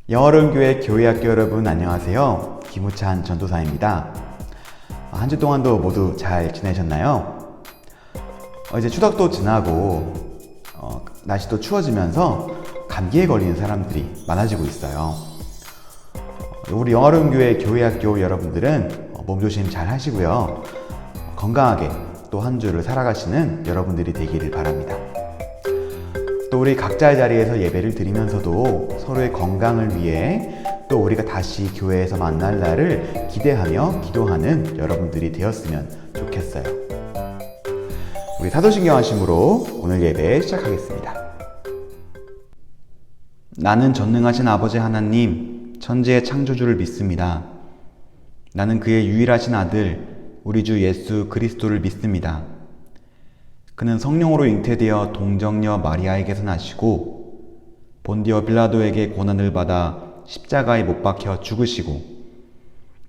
영어로운교회 교회학교 여러분 안녕하세요. 김우찬 전도사입니다. 한 주 동안도 모두 잘 지내셨나요? 이제 추석도 지나고 날씨도 추워지면서 감기에 걸리는 사람들이 많아지고 있어요. 우리 영어로운교회 교회학교 여러분들은 몸조심 잘 하시고요. 건강하게 또 한 주를 살아가시는 여러분들이 되기를 바랍니다. 또 우리 각자의 자리에서 예배를 드리면서도 서로의 건강을 위해 또 우리가 다시 교회에서 만날 날을 기대하며 기도하는 여러분들이 되었으면 좋겠어요. 우리 사도신경 하심으로 오늘 예배 시작하겠습니다. 나는 전능하신 아버지 하나님, 천지의 창조주를 믿습니다. 나는 그의 유일하신 아들, 우리 주 예수 그리스도를 믿습니다. 그는 성령으로 잉태되어 동정녀 마리아에게서 나시고 본디오 빌라도에게 고난을 받아 십자가에 못 박혀 죽으시고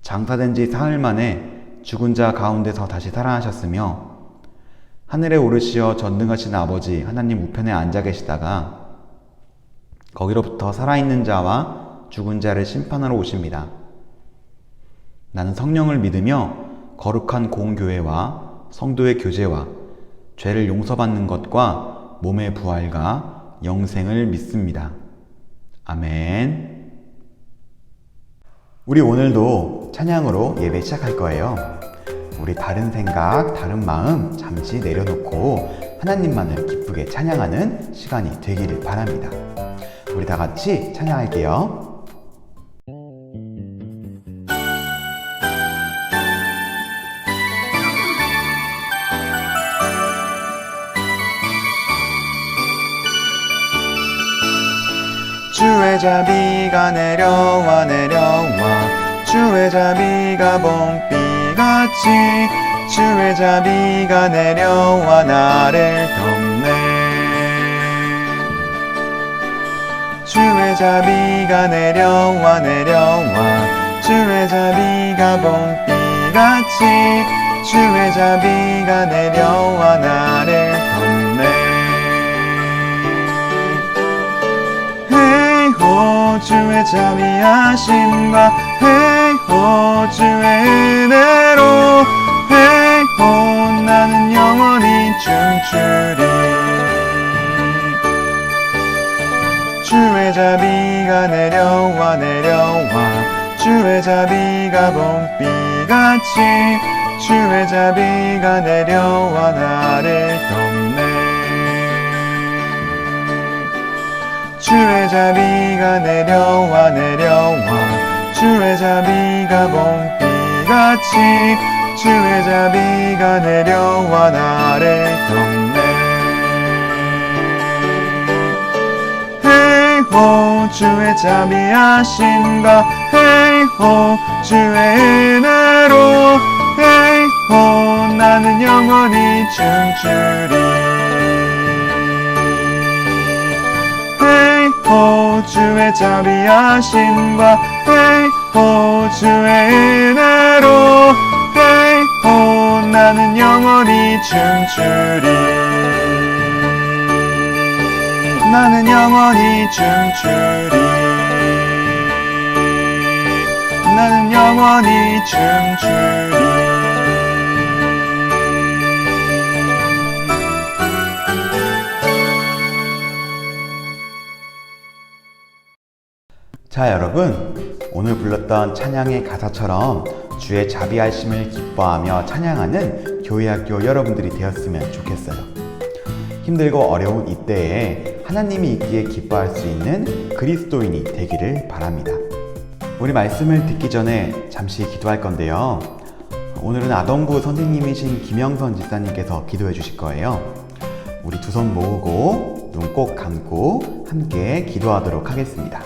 장사된 지 사흘 만에 죽은 자 가운데서 다시 살아나셨으며 하늘에 오르시어 전능하신 아버지 하나님 우편에 앉아 계시다가 거기로부터 살아있는 자와 죽은 자를 심판하러 오십니다. 나는 성령을 믿으며 거룩한 공교회와 성도의 교제와 죄를 용서받는 것과 몸의 부활과 영생을 믿습니다. 아멘. 우리 오늘도 찬양으로 예배 시작할 거예요. 우리 다른 생각, 다른 마음 잠시 내려놓고 하나님만을 기쁘게 찬양하는 시간이 되기를 바랍니다. 우리 다 같이 찬양할게요. 주의 자비가 내려와 주의 자비가 봄비같이 주의 자비가 내려와 나를 덮네. 주의 자비가 내려와 주의 자비가 봄비같이 주의 자비가 내려와 나를 덮네. 주의 자비하심과 헤이호 주의 은혜로 헤이호 나는 영원히 춤추리. 주의 자비가 내려와 주의 자비가 봄비같이 주의 자비가 내려와 나를 덮네. 주의 자비가 내려와 주의 자비가 봄비같이 주의 자비가 내려와 나를 덮네. 헤이호 주의 자비하심과 헤이호 주의 은혜로 헤이호 나는 영원히 춤추리. 주의 자비하심과 헤이호 주의 은혜로 헤이호 나는 영원히 춤추리. 나는 영원히 춤추리. 나는 영원히 춤추리. 자, 여러분, 오늘 불렀던 찬양의 가사처럼 주의 자비하심을 기뻐하며 찬양하는 교회학교 여러분들이 되었으면 좋겠어요. 힘들고 어려운 이때에 하나님이 있기에 기뻐할 수 있는 그리스도인이 되기를 바랍니다. 우리 말씀을 듣기 전에 잠시 기도할 건데요. 오늘은 아동부 선생님이신 김영선 집사님께서 기도해 주실 거예요. 우리 두 손 모으고 눈 꼭 감고 함께 기도하도록 하겠습니다.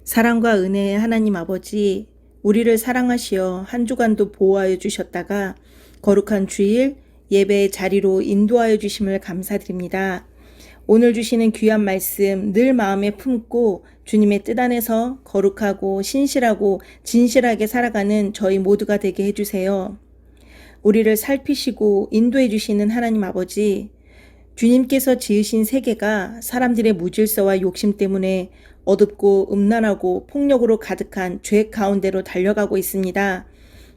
사랑과 은혜의 하나님 아버지, 우리를 사랑하시어 한 주간도 보호하여 주셨다가 거룩한 주일 예배의 자리로 인도하여 주심을 감사드립니다. 오늘 주시는 귀한 말씀 늘 마음에 품고 주님의 뜻 안에서 거룩하고 신실하고 진실하게 살아가는 저희 모두가 되게 해주세요. 우리를 살피시고 인도해 주시는 하나님 아버지, 주님께서 지으신 세계가 사람들의 무질서와 욕심 때문에 어둡고 음란하고 폭력으로 가득한 죄 가운데로 달려가고 있습니다.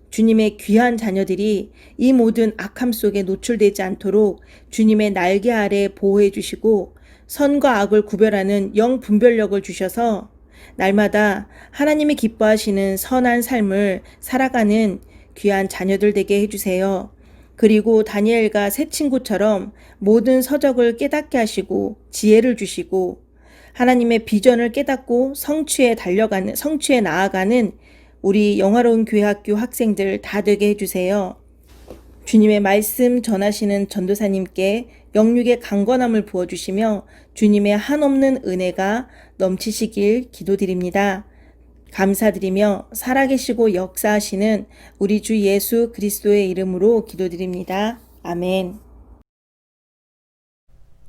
주님의 귀한 자녀들이 이 모든 악함 속에 노출되지 않도록 주님의 날개 아래 보호해 주시고 선과 악을 구별하는 영 분별력을 주셔서 날마다 하나님이 기뻐하시는 선한 삶을 살아가는 귀한 자녀들 되게 해주세요. 그리고 다니엘과 새 친구처럼 모든 서적을 깨닫게 하시고 지혜를 주시고 하나님의 비전을 깨닫고 성취에 나아가는 우리 영화로운 교회 학교 학생들 다 되게 해주세요. 주님의 말씀 전하시는 전도사님께 영육의 강건함을 부어주시며 주님의 한없는 은혜가 넘치시길 기도드립니다. 감사드리며 살아계시고 역사하시는 우리 주 예수 그리스도의 이름으로 기도드립니다. 아멘.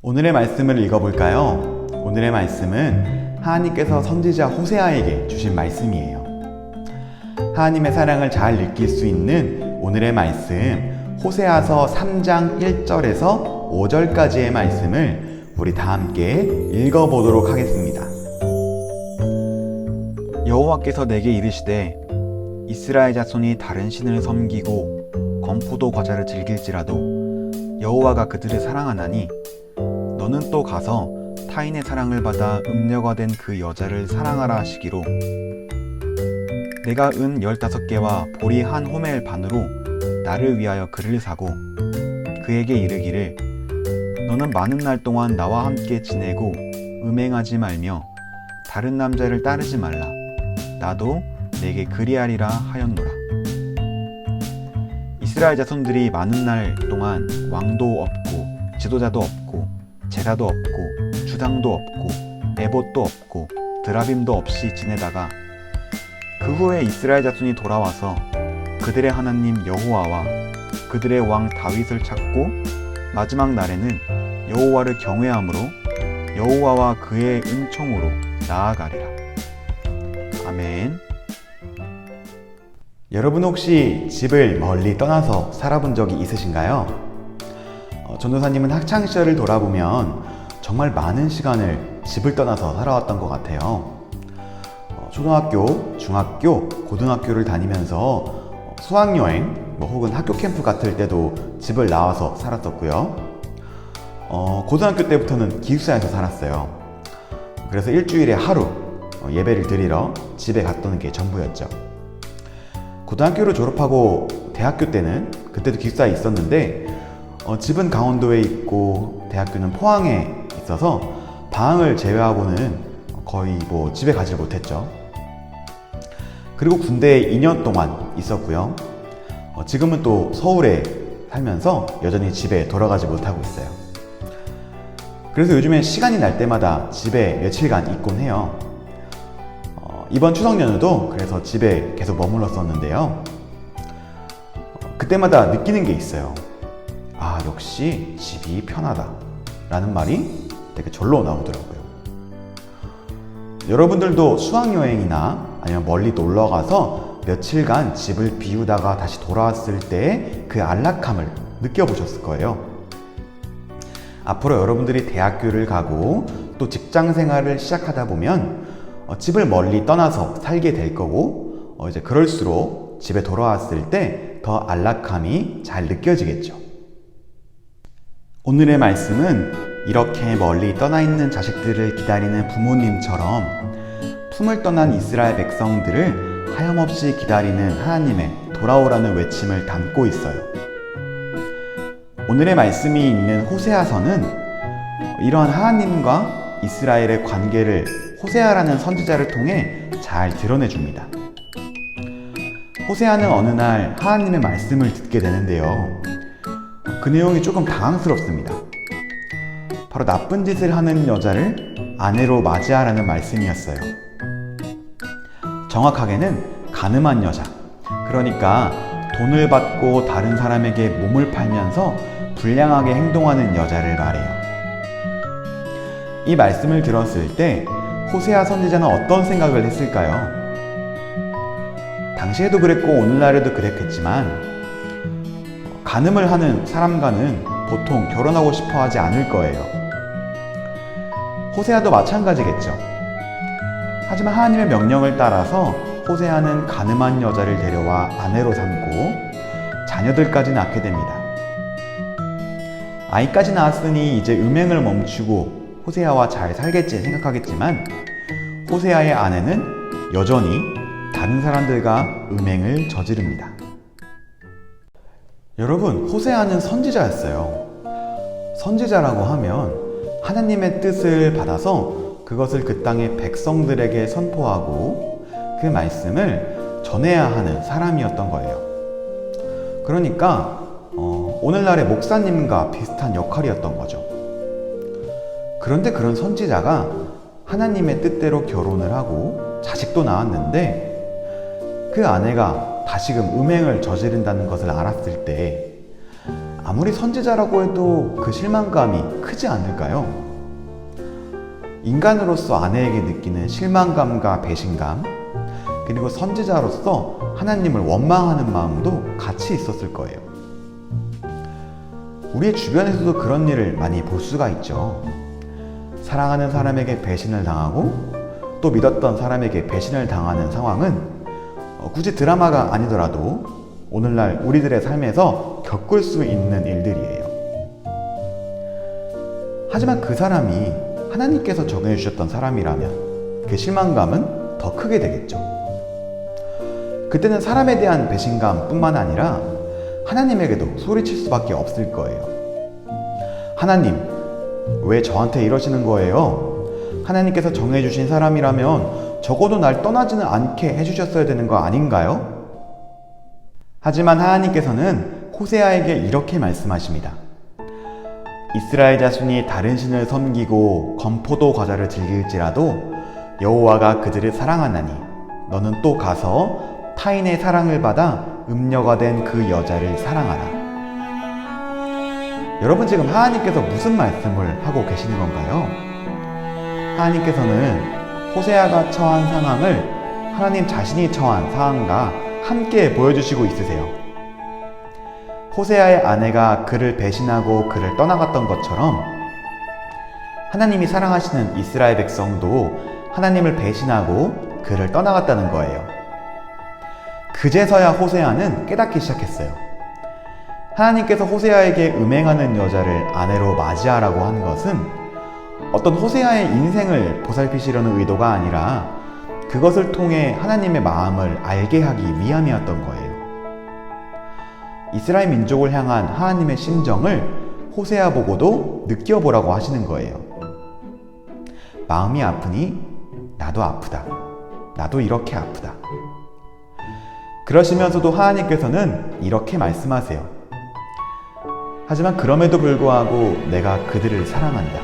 오늘의 말씀을 읽어볼까요? 오늘의 말씀은 하나님께서 선지자 호세아에게 주신 말씀이에요. 하나님의 사랑을 잘 느낄 수 있는 오늘의 말씀, 호세아서 3장 1절에서 5절까지의 말씀을 우리 다 함께 읽어보도록 하겠습니다. 여호와께서 내게 이르시되 이스라엘 자손이 다른 신을 섬기고 건포도 과자를 즐길지라도 여호와가 그들을 사랑하나니 너는 또 가서 타인의 사랑을 받아 음녀가 된 그 여자를 사랑하라 하시기로 내가 은 15개와 보리 한 호멜 반으로 나를 위하여 그를 사고 그에게 이르기를 너는 많은 날 동안 나와 함께 지내고 음행하지 말며 다른 남자를 따르지 말라. 나도 내게 그리하리라 하였노라. 이스라엘 자손들이 많은 날 동안 왕도 없고 지도자도 없고 제사도 없고 주상도 없고 에봇도 없고 드라빔도 없이 지내다가 그 후에 이스라엘 자손이 돌아와서 그들의 하나님 여호와와 그들의 왕 다윗을 찾고 마지막 날에는 여호와를 경외함으로 여호와와 그의 은총으로 나아가리라. 아멘. 여러분 혹시 집을 멀리 떠나서 살아본 적이 있으신가요? 전도사님은 학창시절을 돌아보면 정말 많은 시간을 집을 떠나서 살아왔던 것 같아요. 초등학교, 중학교, 고등학교를 다니면서 수학여행 혹은 학교 캠프 같을 때도 집을 나와서 살았었고요. 고등학교 때부터는 기숙사에서 살았어요. 그래서 일주일에 하루 예배를 드리러 집에 갔던 게 전부였죠. 고등학교를 졸업하고 대학교 때는 그때도 기숙사에 있었는데 집은 강원도에 있고 대학교는 포항에 있어서 방학을 제외하고는 거의 집에 가지 못했죠. 그리고 군대에 2년 동안 있었고요. 지금은 또 서울에 살면서 여전히 집에 돌아가지 못하고 있어요. 그래서 요즘엔 시간이 날 때마다 집에 며칠간 있곤 해요. 이번 추석 연휴도 그래서 집에 계속 머물렀었는데요. 그때마다 느끼는 게 있어요. 아, 역시 집이 편하다 라는 말이 되게 절로 나오더라고요. 여러분들도 수학여행이나 아니면 멀리 놀러가서 며칠간 집을 비우다가 다시 돌아왔을 때 그 안락함을 느껴보셨을 거예요. 앞으로 여러분들이 대학교를 가고 또 직장 생활을 시작하다 보면 집을 멀리 떠나서 살게 될 거고 이제 그럴수록 집에 돌아왔을 때 더 안락함이 잘 느껴지겠죠. 오늘의 말씀은 이렇게 멀리 떠나 있는 자식들을 기다리는 부모님처럼 품을 떠난 이스라엘 백성들을 하염없이 기다리는 하나님의 돌아오라는 외침을 담고 있어요. 오늘의 말씀이 있는 호세아서는 이러한 하나님과 이스라엘의 관계를 호세아라는 선지자를 통해 잘 드러내줍니다. 호세아는 어느 날 하나님의 말씀을 듣게 되는데요. 그 내용이 조금 당황스럽습니다. 바로 나쁜 짓을 하는 여자를 아내로 맞이하라는 말씀이었어요. 정확하게는 가늠한 여자, 그러니까 돈을 받고 다른 사람에게 몸을 팔면서 불량하게 행동하는 여자를 말해요. 이 말씀을 들었을 때 호세아 선지자는 어떤 생각을 했을까요? 당시에도 그랬고 오늘날에도 그랬겠지만 간음을 하는 사람과는 보통 결혼하고 싶어 하지 않을 거예요. 호세아도 마찬가지겠죠. 하지만 하나님의 명령을 따라서 호세아는 가늠한 여자를 데려와 아내로 삼고 자녀들까지 낳게 됩니다. 아이까지 낳았으니 이제 음행을 멈추고 호세아와 잘 살겠지 생각하겠지만 호세아의 아내는 여전히 다른 사람들과 음행을 저지릅니다. 여러분, 호세아는 선지자였어요. 선지자라고 하면 하나님의 뜻을 받아서 그것을 그 땅의 백성들에게 선포하고 그 말씀을 전해야 하는 사람이었던 거예요. 그러니까 오늘날의 목사님과 비슷한 역할이었던 거죠. 그런데 그런 선지자가 하나님의 뜻대로 결혼을 하고 자식도 낳았는데 그 아내가 다시금 음행을 저지른다는 것을 알았을 때 아무리 선지자라고 해도 그 실망감이 크지 않을까요? 인간으로서 아내에게 느끼는 실망감과 배신감, 그리고 선지자로서 하나님을 원망하는 마음도 같이 있었을 거예요. 우리의 주변에서도 그런 일을 많이 볼 수가 있죠. 사랑하는 사람에게 배신을 당하고 또 믿었던 사람에게 배신을 당하는 상황은 굳이 드라마가 아니더라도 오늘날 우리들의 삶에서 겪을 수 있는 일들이에요. 하지만 그 사람이 하나님께서 정해 주셨던 사람이라면 그 실망감은 더 크게 되겠죠. 그때는 사람에 대한 배신감 뿐만 아니라 하나님에게도 소리칠 수밖에 없을 거예요. 하나님, 왜 저한테 이러시는 거예요? 하나님께서 정해주신 사람이라면 적어도 날 떠나지는 않게 해주셨어야 되는 거 아닌가요? 하지만 하나님께서는 호세아에게 이렇게 말씀하십니다. 이스라엘 자손이 다른 신을 섬기고 건포도 과자를 즐길지라도 여호와가 그들을 사랑하나니 너는 또 가서 타인의 사랑을 받아 음녀가 된 그 여자를 사랑하라. 여러분, 지금 하나님께서 무슨 말씀을 하고 계시는 건가요? 하나님께서는 호세아가 처한 상황을 하나님 자신이 처한 상황과 함께 보여주시고 있으세요. 호세아의 아내가 그를 배신하고 그를 떠나갔던 것처럼 하나님이 사랑하시는 이스라엘 백성도 하나님을 배신하고 그를 떠나갔다는 거예요. 그제서야 호세아는 깨닫기 시작했어요. 하나님께서 호세아에게 음행하는 여자를 아내로 맞이하라고 한 것은 어떤 호세아의 인생을 보살피시려는 의도가 아니라 그것을 통해 하나님의 마음을 알게 하기 위함이었던 거예요. 이스라엘 민족을 향한 하나님의 심정을 호세아 보고도 느껴보라고 하시는 거예요. 마음이 아프니 나도 아프다. 나도 이렇게 아프다. 그러시면서도 하나님께서는 이렇게 말씀하세요. 하지만 그럼에도 불구하고 내가 그들을 사랑한다.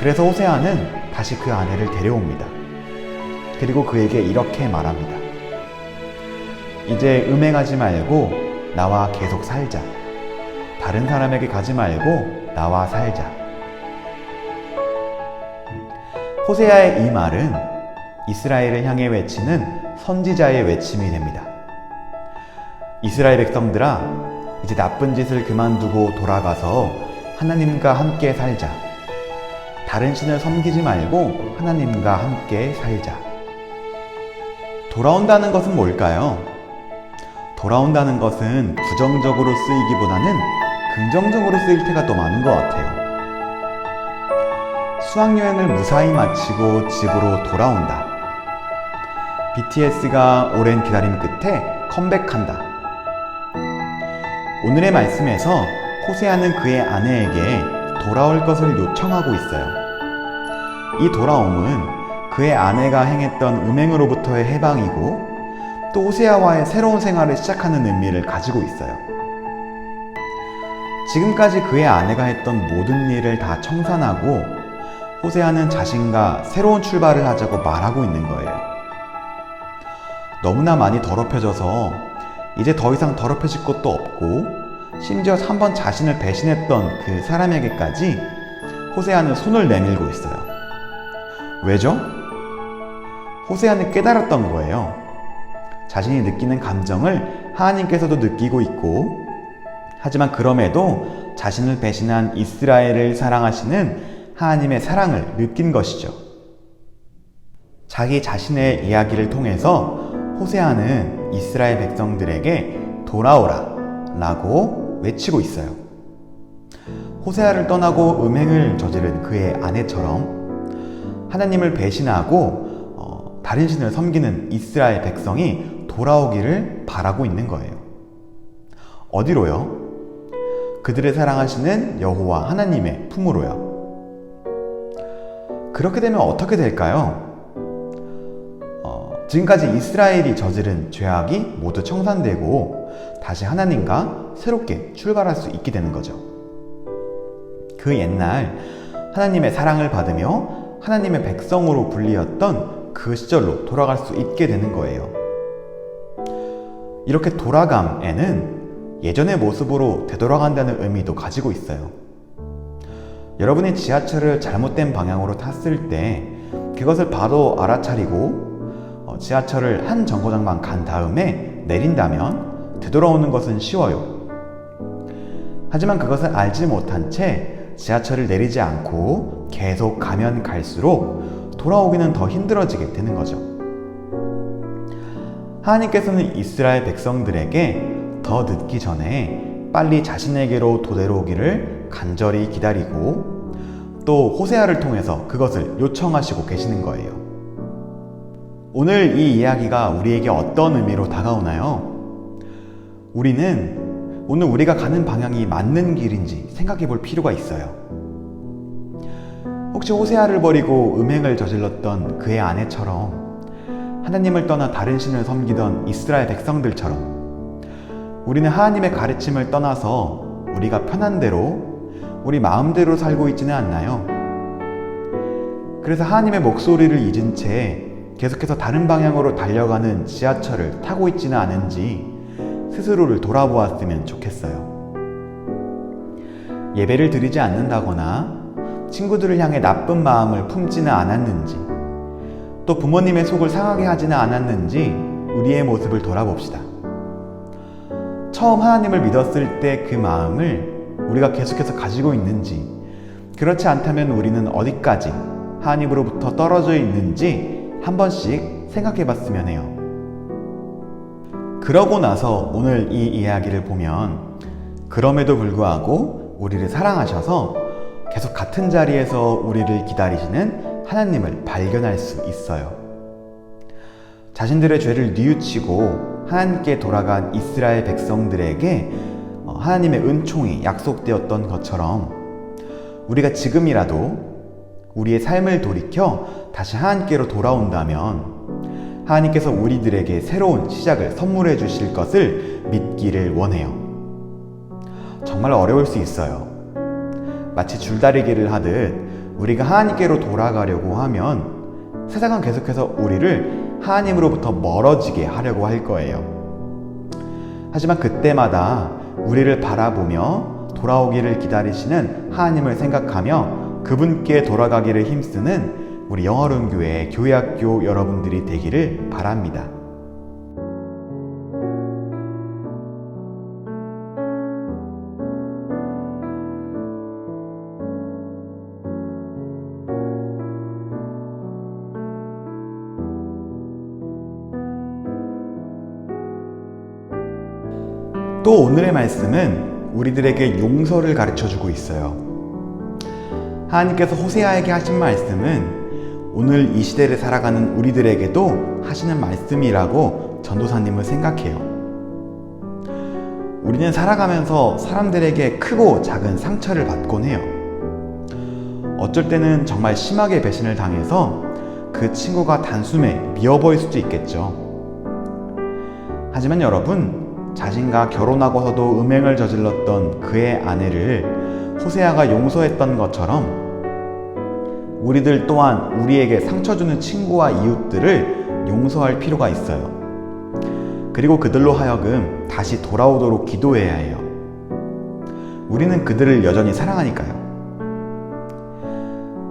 그래서 호세아는 다시 그 아내를 데려옵니다. 그리고 그에게 이렇게 말합니다. 이제 음행하지 말고 나와 계속 살자. 다른 사람에게 가지 말고 나와 살자. 호세아의 이 말은 이스라엘을 향해 외치는 선지자의 외침이 됩니다. 이스라엘 백성들아, 이제 나쁜 짓을 그만두고 돌아가서 하나님과 함께 살자. 다른 신을 섬기지 말고 하나님과 함께 살자. 돌아온다는 것은 뭘까요? 돌아온다는 것은 부정적으로 쓰이기보다는 긍정적으로 쓰일 때가 더 많은 것 같아요. 수학여행을 무사히 마치고 집으로 돌아온다. BTS가 오랜 기다림 끝에 컴백한다. 오늘의 말씀에서 호세아는 그의 아내에게 돌아올 것을 요청하고 있어요. 이 돌아옴은 그의 아내가 행했던 음행으로부터의 해방이고 또 호세아와의 새로운 생활을 시작하는 의미를 가지고 있어요. 지금까지 그의 아내가 했던 모든 일을 다 청산하고 호세아는 자신과 새로운 출발을 하자고 말하고 있는 거예요. 너무나 많이 더럽혀져서 이제 더 이상 더럽혀질 것도 없고 심지어 한 번 자신을 배신했던 그 사람에게까지 호세아는 손을 내밀고 있어요. 왜죠? 호세아는 깨달았던 거예요. 자신이 느끼는 감정을 하나님께서도 느끼고 있고 하지만 그럼에도 자신을 배신한 이스라엘을 사랑하시는 하나님의 사랑을 느낀 것이죠. 자기 자신의 이야기를 통해서 호세아는 이스라엘 백성들에게 돌아오라 라고 외치고 있어요. 호세아를 떠나고 음행을 저지른 그의 아내처럼 하나님을 배신하고 다른 신을 섬기는 이스라엘 백성이 돌아오기를 바라고 있는 거예요. 어디로요? 그들을 사랑하시는 여호와 하나님의 품으로요. 그렇게 되면 어떻게 될까요? 지금까지 이스라엘이 저지른 죄악이 모두 청산되고 다시 하나님과 새롭게 출발할 수 있게 되는 거죠. 그 옛날 하나님의 사랑을 받으며 하나님의 백성으로 불리었던 그 시절로 돌아갈 수 있게 되는 거예요. 이렇게 돌아감에는 예전의 모습으로 되돌아간다는 의미도 가지고 있어요. 여러분이 지하철을 잘못된 방향으로 탔을 때 그것을 바로 알아차리고 지하철을 한 정거장만 간 다음에 내린다면 되돌아오는 것은 쉬워요. 하지만 그것을 알지 못한 채 지하철을 내리지 않고 계속 가면 갈수록 돌아오기는 더 힘들어지게 되는 거죠. 하나님께서는 이스라엘 백성들에게 더 늦기 전에 빨리 자신에게로 되돌아오기를 간절히 기다리고 또 호세아를 통해서 그것을 요청하시고 계시는 거예요. 오늘 이 이야기가 우리에게 어떤 의미로 다가오나요? 우리는 오늘 우리가 가는 방향이 맞는 길인지 생각해 볼 필요가 있어요. 혹시 호세아를 버리고 음행을 저질렀던 그의 아내처럼 하나님을 떠나 다른 신을 섬기던 이스라엘 백성들처럼 우리는 하나님의 가르침을 떠나서 우리가 편한 대로 우리 마음대로 살고 있지는 않나요? 그래서 하나님의 목소리를 잊은 채 계속해서 다른 방향으로 달려가는 지하철을 타고 있지는 않은지 스스로를 돌아보았으면 좋겠어요. 예배를 드리지 않는다거나 친구들을 향해 나쁜 마음을 품지는 않았는지 또 부모님의 속을 상하게 하지는 않았는지 우리의 모습을 돌아봅시다. 처음 하나님을 믿었을 때 그 마음을 우리가 계속해서 가지고 있는지 그렇지 않다면 우리는 어디까지 하나님으로부터 떨어져 있는지 한 번씩 생각해 봤으면 해요. 그러고 나서 오늘 이 이야기를 보면 그럼에도 불구하고 우리를 사랑하셔서 계속 같은 자리에서 우리를 기다리시는 하나님을 발견할 수 있어요. 자신들의 죄를 뉘우치고 하나님께 돌아간 이스라엘 백성들에게 하나님의 은총이 약속되었던 것처럼 우리가 지금이라도 우리의 삶을 돌이켜 다시 하나님께로 돌아온다면 하나님께서 우리들에게 새로운 시작을 선물해 주실 것을 믿기를 원해요. 정말 어려울 수 있어요. 마치 줄다리기를 하듯 우리가 하나님께로 돌아가려고 하면 세상은 계속해서 우리를 하나님으로부터 멀어지게 하려고 할 거예요. 하지만 그때마다 우리를 바라보며 돌아오기를 기다리시는 하나님을 생각하며 그분께 돌아가기를 힘쓰는 우리 영어로운 교회 교회학교 여러분들이 되기를 바랍니다. 또 오늘의 말씀은 우리들에게 용서를 가르쳐주고 있어요. 하나님께서 호세아에게 하신 말씀은 오늘 이 시대를 살아가는 우리들에게도 하시는 말씀이라고 전도사님은 생각해요. 우리는 살아가면서 사람들에게 크고 작은 상처를 받곤 해요. 어쩔 때는 정말 심하게 배신을 당해서 그 친구가 단숨에 미워 보일 수도 있겠죠. 하지만 여러분, 자신과 결혼하고서도 음행을 저질렀던 그의 아내를 호세아가 용서했던 것처럼 우리들 또한 우리에게 상처 주는 친구와 이웃들을 용서할 필요가 있어요. 그리고 그들로 하여금 다시 돌아오도록 기도해야 해요. 우리는 그들을 여전히 사랑하니까요.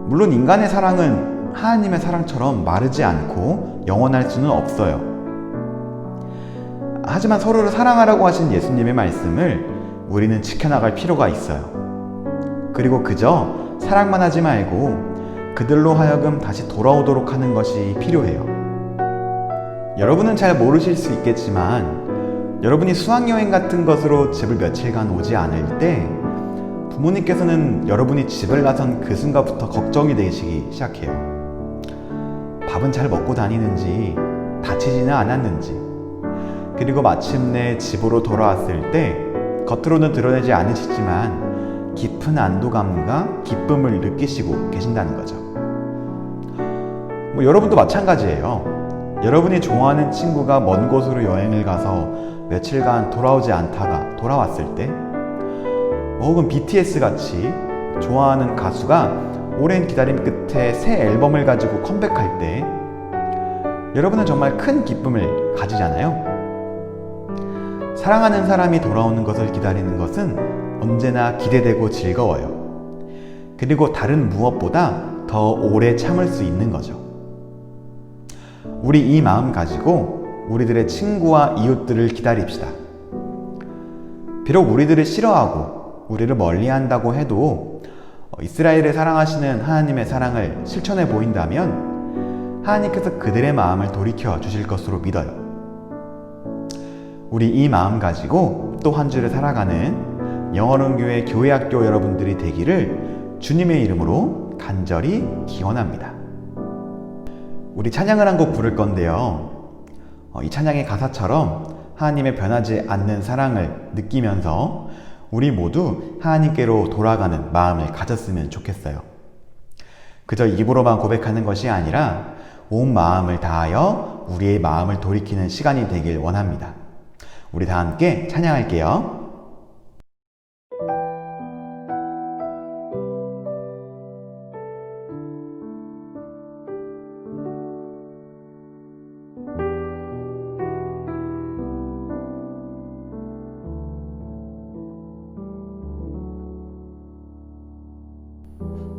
물론 인간의 사랑은 하나님의 사랑처럼 마르지 않고 영원할 수는 없어요. 하지만 서로를 사랑하라고 하신 예수님의 말씀을 우리는 지켜나갈 필요가 있어요. 그리고 그저 사랑만 하지 말고 그들로 하여금 다시 돌아오도록 하는 것이 필요해요. 여러분은 잘 모르실 수 있겠지만 여러분이 수학여행 같은 것으로 집을 며칠간 오지 않을 때 부모님께서는 여러분이 집을 나선 그 순간부터 걱정이 되시기 시작해요. 밥은 잘 먹고 다니는지, 다치지는 않았는지, 그리고 마침내 집으로 돌아왔을 때 겉으로는 드러내지 않으시지만 깊은 안도감과 기쁨을 느끼시고 계신다는 거죠. 여러분도 마찬가지예요. 여러분이 좋아하는 친구가 먼 곳으로 여행을 가서 며칠간 돌아오지 않다가 돌아왔을 때, 혹은 BTS 같이 좋아하는 가수가 오랜 기다림 끝에 새 앨범을 가지고 컴백할 때 여러분은 정말 큰 기쁨을 가지잖아요. 사랑하는 사람이 돌아오는 것을 기다리는 것은 언제나 기대되고 즐거워요. 그리고 다른 무엇보다 더 오래 참을 수 있는 거죠. 우리 이 마음 가지고 우리들의 친구와 이웃들을 기다립시다. 비록 우리들을 싫어하고 우리를 멀리한다고 해도 이스라엘을 사랑하시는 하나님의 사랑을 실천해 보인다면 하나님께서 그들의 마음을 돌이켜 주실 것으로 믿어요. 우리 이 마음 가지고 또 한 주를 살아가는 영어론교회 교회학교 여러분들이 되기를 주님의 이름으로 간절히 기원합니다. 우리 찬양을 한 곡 부를 건데요. 이 찬양의 가사처럼 하나님의 변하지 않는 사랑을 느끼면서 우리 모두 하나님께로 돌아가는 마음을 가졌으면 좋겠어요. 그저 입으로만 고백하는 것이 아니라 온 마음을 다하여 우리의 마음을 돌이키는 시간이 되길 원합니다. 우리 다 함께 찬양할게요.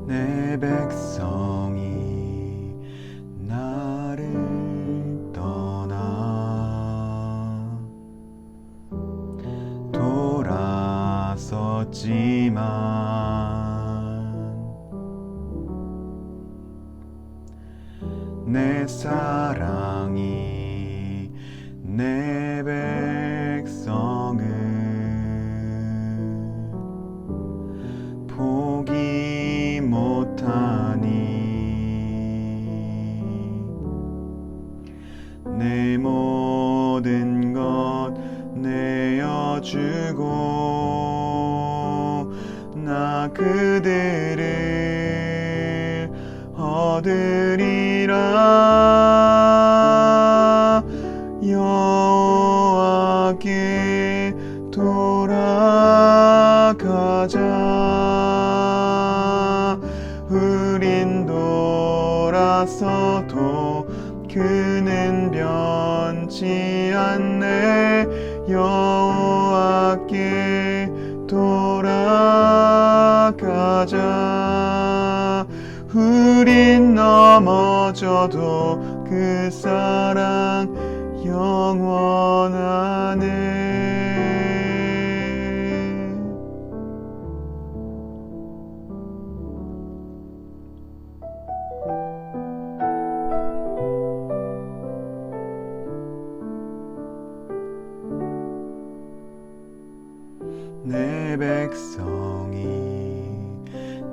내 백성이 나를 떠나 돌아섰지만 내 사랑이 내 백성을 포기 못하니 내 모든 것 내어주고 나 그들을 얻으리라. 여호와께 돌아가자. 우린 돌아서도 그는 변치 않네. 여호와께 돌아가자. 우린 넘어져도 그 사랑 영원하네. 내 백성이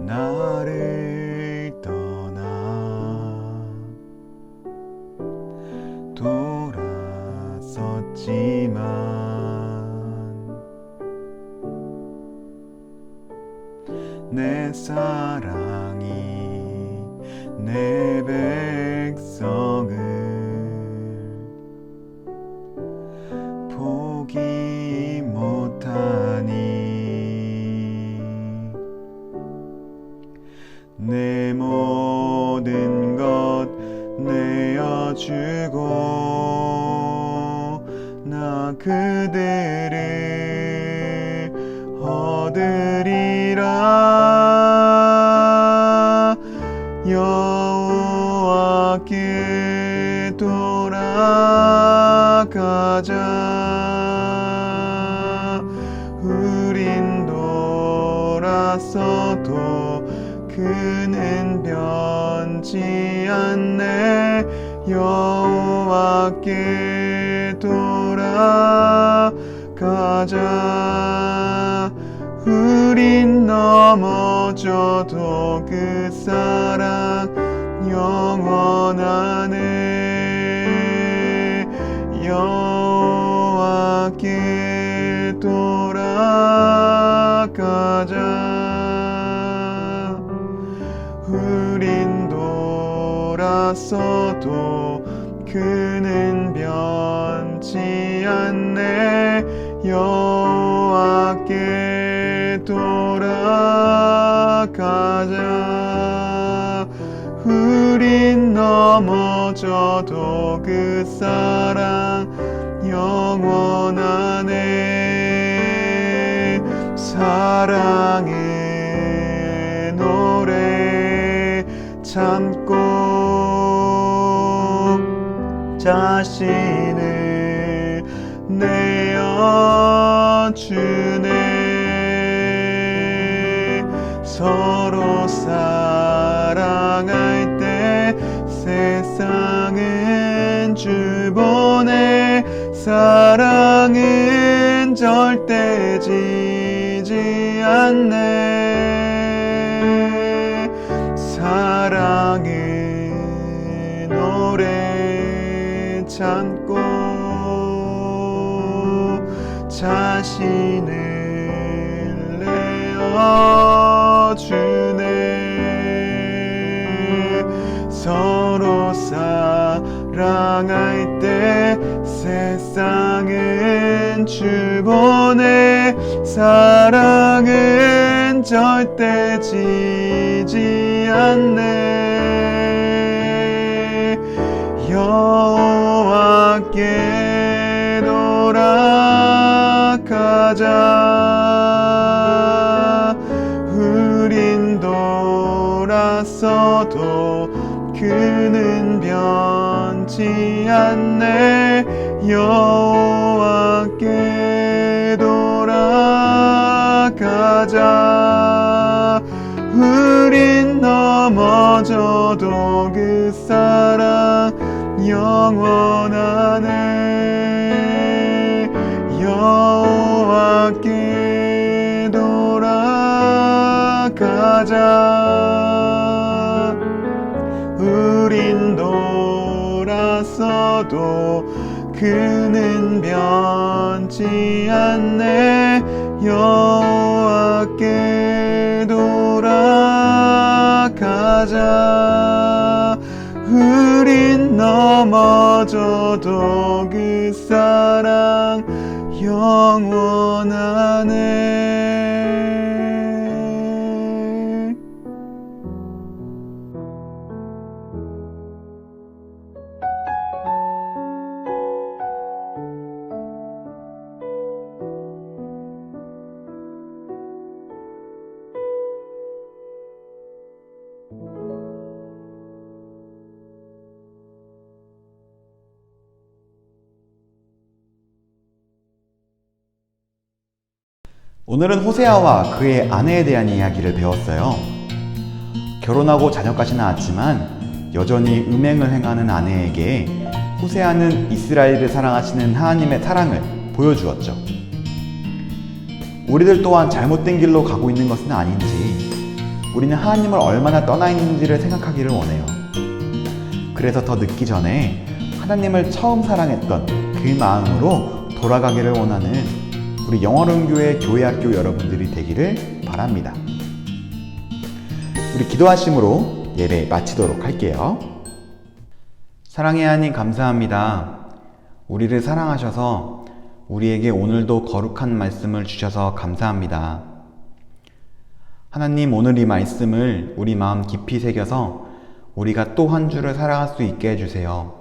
나를 떠나 돌아섰지만 내 사랑이 내 백성을 포기 못하니 내 모든 것 내어주고 나 그들을 얻으리라. 여호와께 돌아가자. 우리 돌았어도 그는 변치 않네. 여호와께 돌아가자. 우린 넘어져도 그 사랑 영원하네. 여호와께 돌아가자. 우린 돌았어도 그는 변치 않네. 여호와께 돌아가자. 우린 넘어져도 그 사랑 영원하네. 사랑의 노래 참고 자신을 내어주네. 서로 사랑할 때 세상은 주보내. 사랑은 절대 지지 않네. 사랑의 노래 참고 자신을 내어주네. 서로 사랑할 때 세상은 주보내. 사랑은 절대 지지 않네. 여호와께 돌아가자. 우린 돌았어도 그는 변치 않네. 여호와께 돌아가자. 우린 넘어져도 그 사랑 영원하네. 여호와께 돌아가자. 우린 돌았어도 그는 변치 않네. 여호와께 돌아가자. 우린 넘어져도 그 사랑 영원하네. 오늘은 호세아와 그의 아내에 대한 이야기를 배웠어요. 결혼하고 자녀까지 낳았지만 여전히 음행을 행하는 아내에게 호세아는 이스라엘을 사랑하시는 하나님의 사랑을 보여주었죠. 우리들 또한 잘못된 길로 가고 있는 것은 아닌지, 우리는 하나님을 얼마나 떠나 있는지를 생각하기를 원해요. 그래서 더 늦기 전에 하나님을 처음 사랑했던 그 마음으로 돌아가기를 원하는 우리 영원운교회 교회학교 여러분들이 되기를 바랍니다. 우리 기도하심으로 예배 마치도록 할게요. 사랑의 하나님 감사합니다. 우리를 사랑하셔서 우리에게 오늘도 거룩한 말씀을 주셔서 감사합니다. 하나님, 오늘 이 말씀을 우리 마음 깊이 새겨서 우리가 또 한 주를 살아갈 수 있게 해주세요.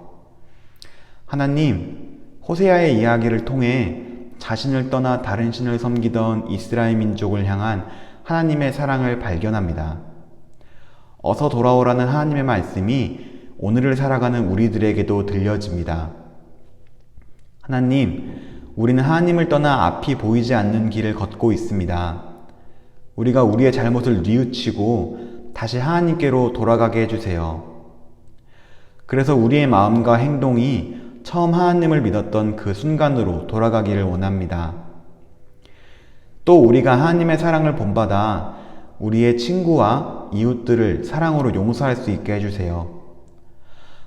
하나님, 호세아의 이야기를 통해 자신을 떠나 다른 신을 섬기던 이스라엘 민족을 향한 하나님의 사랑을 발견합니다. 어서 돌아오라는 하나님의 말씀이 오늘을 살아가는 우리들에게도 들려집니다. 하나님, 우리는 하나님을 떠나 앞이 보이지 않는 길을 걷고 있습니다. 우리가 우리의 잘못을 뉘우치고 다시 하나님께로 돌아가게 해주세요. 그래서 우리의 마음과 행동이 처음 하나님을 믿었던 그 순간으로 돌아가기를 원합니다. 또 우리가 하나님의 사랑을 본받아 우리의 친구와 이웃들을 사랑으로 용서할 수 있게 해주세요.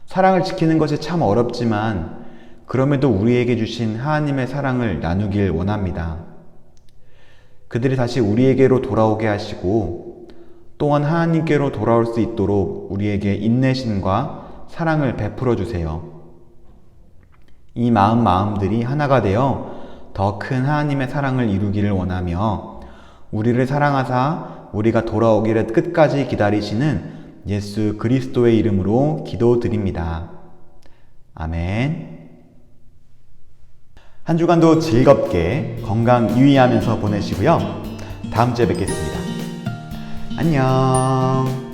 사랑을 지키는 것이 참 어렵지만 그럼에도 우리에게 주신 하나님의 사랑을 나누길 원합니다. 그들이 다시 우리에게로 돌아오게 하시고 또한 하나님께로 돌아올 수 있도록 우리에게 인내심과 사랑을 베풀어 주세요. 이 마음들이 하나가 되어 더 큰 하나님의 사랑을 이루기를 원하며 우리를 사랑하사 우리가 돌아오기를 끝까지 기다리시는 예수 그리스도의 이름으로 기도드립니다. 아멘. 한 주간도 즐겁게 건강 유의하면서 보내시고요. 다음 주에 뵙겠습니다. 안녕.